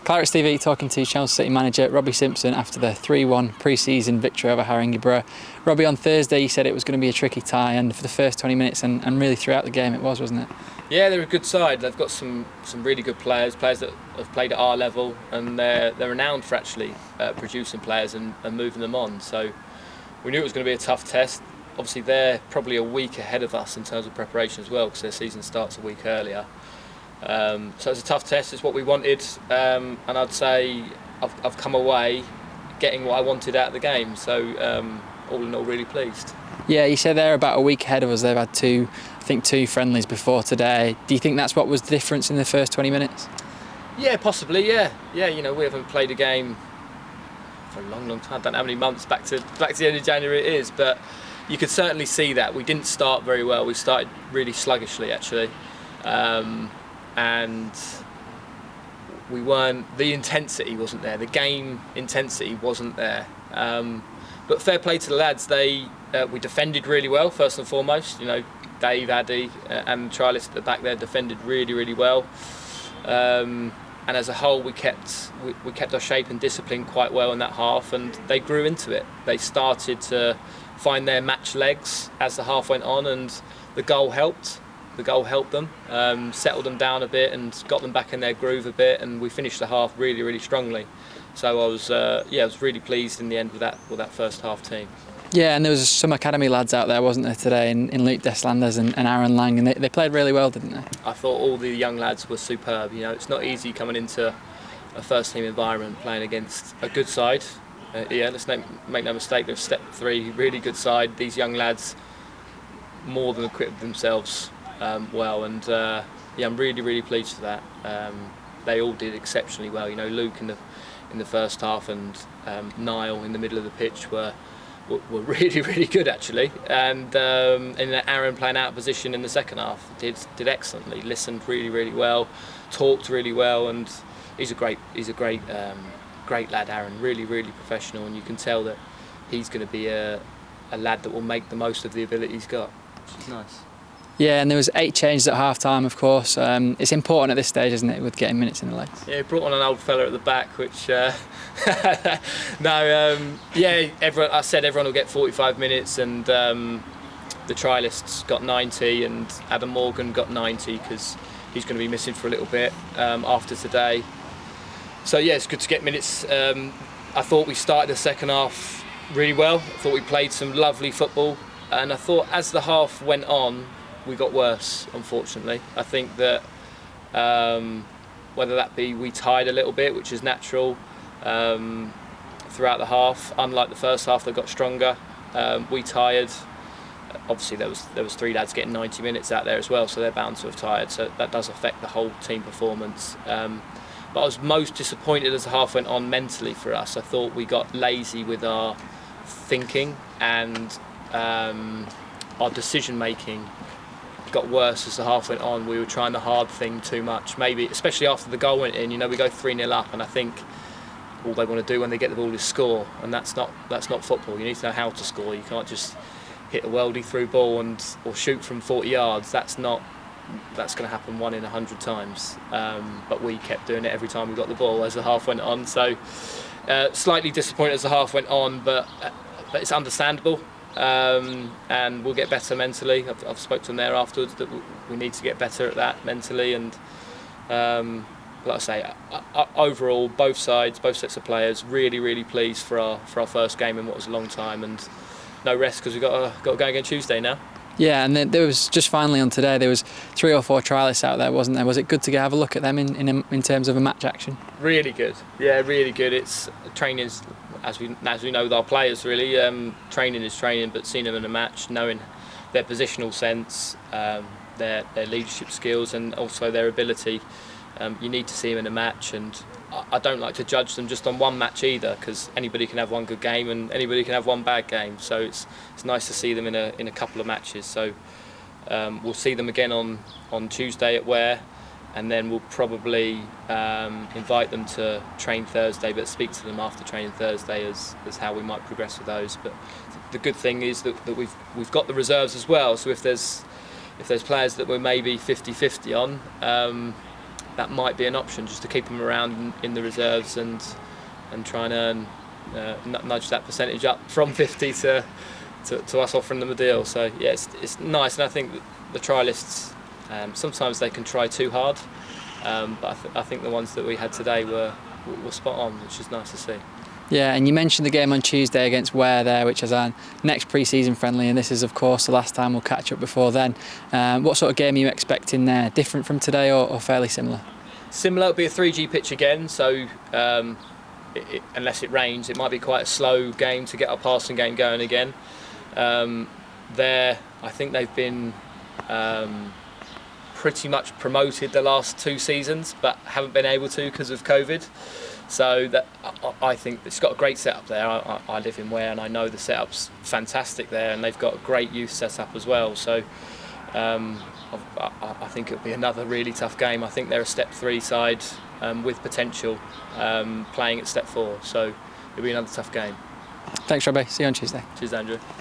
Clarets TV talking to Chelmsford City manager Robbie Simpson after the 3-1 pre-season victory over Haringey Borough. Robbie, on Thursday you said it was going to be a tricky tie, and for the first 20 minutes and really throughout the game it was, wasn't it? Yeah, they're a good side. They've got some really good players that have played at our level, and they're renowned for actually producing players and moving them on. So we knew it was going to be a tough test. Obviously they're probably a week ahead of us in terms of preparation as well, because their season starts a week earlier. So it's a tough test. It's what we wanted, and I'd say I've come away getting what I wanted out of the game. So all in all, really pleased. Yeah, you said they're about a week ahead of us. They've had two friendlies before today. Do you think that's what was the difference in the first 20 minutes? Yeah, possibly. Yeah. You know, we haven't played a game for a long time. I don't know how many months back to the end of January it is, but you could certainly see that we didn't start very well. We started really sluggishly, actually. And the intensity wasn't there, the game intensity wasn't there. But fair play to the lads, we defended really well, first and foremost. You know, Dave, Addy and the trialist at the back there defended really, really well. And as a whole we kept our shape and discipline quite well in that half, and they grew into it. They started to find their match legs as the half went on, and the goal helped. The goal helped them, settled them down a bit and got them back in their groove a bit, and we finished the half really, really strongly. So I was really pleased in the end with that first half team. Yeah, and there was some academy lads out there, wasn't there, today, in Luke Deslanders and Aaron Lang, and they played really well, didn't they? I thought all the young lads were superb. You know, it's not easy coming into a first team environment playing against a good side. Let's make no mistake, they're step 3, really good side. These young lads more than equipped themselves well, and I'm really, really pleased for that. They all did exceptionally well. You know, Luke in the first half and Niall in the middle of the pitch were really, really good actually, and Aaron playing out of position in the second half did excellently. Listened really, really well, talked really well, and he's a great lad, Aaron. Really, really professional, and you can tell that he's going to be a lad that will make the most of the ability he's got, which is nice. Yeah, and there was 8 changes at half-time, of course. It's important at this stage, isn't it, with getting minutes in the legs? Yeah, he brought on an old fella at the back, which... I said everyone will get 45 minutes, and the trialists got 90, and Adam Morgan got 90, because he's going to be missing for a little bit after today. So, yeah, it's good to get minutes. I thought we started the second half really well. I thought we played some lovely football, and I thought as the half went on, we got worse, unfortunately. I think that whether that be we tied a little bit, which is natural throughout the half. Unlike the first half, they got stronger. We tired. Obviously, there was 3 lads getting 90 minutes out there as well, so they're bound to have tired. So that does affect the whole team performance. But I was most disappointed as the half went on mentally for us. I thought we got lazy with our thinking, and our decision making got worse as the half went on. We were trying the hard thing too much, maybe, especially after the goal went in. You know, we go 3-0 up, and I think all they want to do when they get the ball is score, and that's not football. You need to know how to score. You can't just hit a worldie through ball or shoot from 40 yards. That's going to happen 1 in 100 times. But we kept doing it every time we got the ball as the half went on. So slightly disappointed as the half went on, but it's understandable. And we'll get better mentally. I've spoken to them there afterwards that we need to get better at that mentally, and like I say, overall both sets of players really, really pleased for our first game in what was a long time, and no rest because we've got to go again Tuesday now. Yeah, and there was just finally on today there was 3 or 4 trialists out there, wasn't there? Was it good to have a look at them in terms of a match action? Really good. Yeah, really good. It's training's as we know with our players, really. Training is training, but seeing them in a match, knowing their positional sense, their leadership skills, and also their ability, you need to see them in a match. And I don't like to judge them just on one match either, because anybody can have one good game and anybody can have one bad game. So it's nice to see them in a couple of matches. So we'll see them again on Tuesday at Ware, and then we'll probably invite them to train Thursday, but speak to them after training Thursday as how we might progress with those. But the good thing is that we've got the reserves as well. So if there's players that we're maybe 50-50 on, that might be an option, just to keep them around in the reserves and try and earn, nudge that percentage up from 50 to us offering them a deal. So yeah, it's nice, and I think the trialists, sometimes they can try too hard, but I think the ones that we had today were spot on, which is nice to see. Yeah, and you mentioned the game on Tuesday against Ware there, which is our next pre-season friendly, and this is of course the last time we'll catch up before then. What sort of game are you expecting there? Different from today or fairly similar? Similar. It'll be a 3G pitch again, so unless it rains, it might be quite a slow game to get our passing game going again. I think they've been pretty much promoted the last 2 seasons, but haven't been able to because of COVID. So I think it's got a great setup there. I live in Ware and I know the setup's fantastic there, and they've got a great youth setup as well. So I think it'll be another really tough game. I think they're a Step 3 side with potential, playing at Step 4. So it'll be another tough game. Thanks, Robbie. See you on Tuesday. Cheers, Andrew.